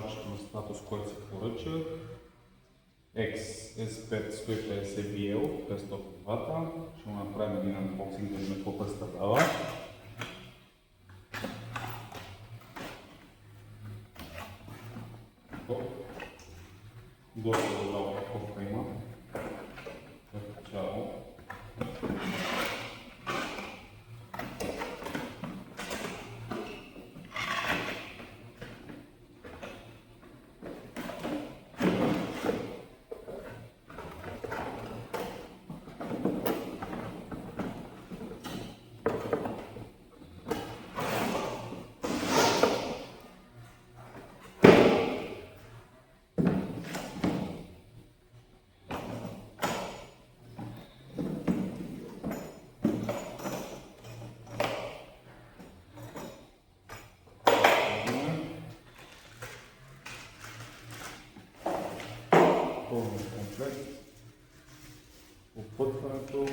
охлаждаща на статус, който се поръча. XS5 150BL 500 W. Ще му направим един анбоксинг да видим какво представлява. Доста добра опаковка има. Като цяло. Пълен комплект, опътването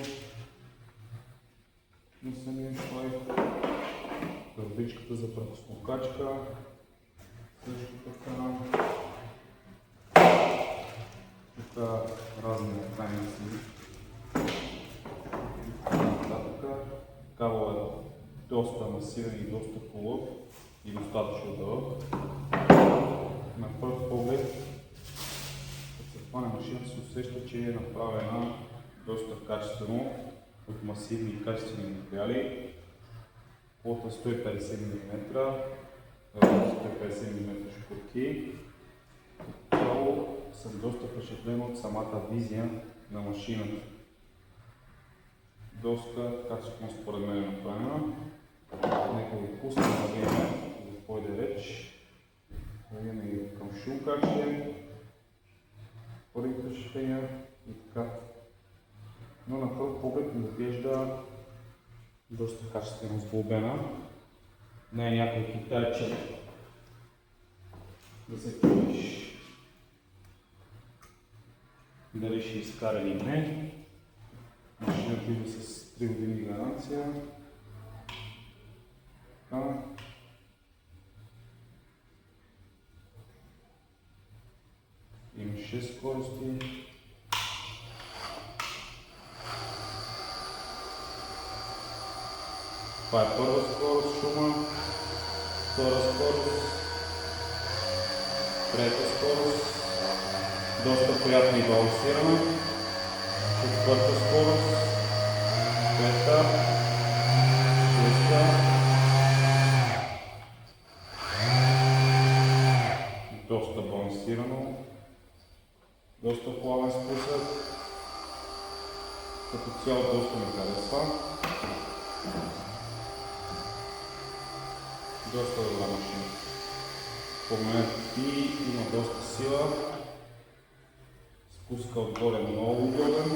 на самия шлайф, гърбичката за пръкосмокачка, също така, тук разни механици и така нататък. Кабел е доста масивен и доста хубав и достатъчно дълъг. На пръв поглед, на машината се усеща, че е направена доста качествено от масивни и качествени материали. Плота 150 мм, 150 мм шкурки. Цяло съм доста впечатлен от самата визия на машината. Доста качествено според мен е направена. Нека го пусна да видим за какво иде реч. Да видим и към шум как ще е. Първи впечатления и така. Но на пръв поглед ми изглежда доста качествено сглобена. Не е някой китайче да се чуеш дали ще изкара или не. Машината идва с 3 години гаранция. Така. Има 6 скорости. Това е първа скорост шума, втора скорост, трета скорост, доста приятна и балансирана, четвърта скорост, пета, шеста, доста балансирано. Доста плавен спусък, като цяло доста ми харесва. Доста добра машина. По момент и има доста сила. Спуска отгоре много удобен.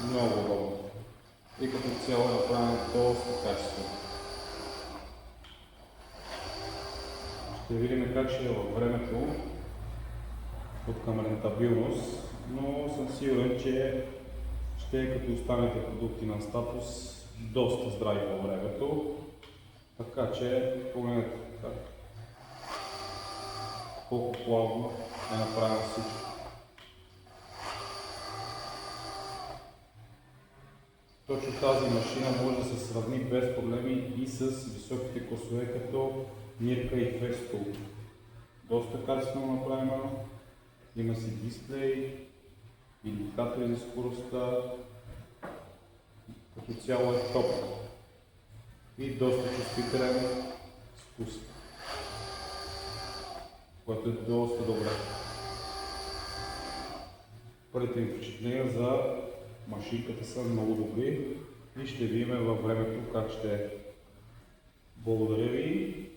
Много удобен. И като цяло е направен доста качествено. Ще видим как ще е във времето от към рентабилност, но съм сигурен, че ще е като останалите продукти на статус доста здрави във времето. Така че погледнете колко плавно е направено всичко. Точно тази машина може да се сравни без проблеми и с високите класове като Мирка и Festool. Доста качествено направена. Има си дисплей, индикатори за скоростта, като цяло е топ и доста чувствителен спуск, което е доста добре. Първите ми впечатления за машинката са много добри и ще видим във времето как ще е. Благодаря ви.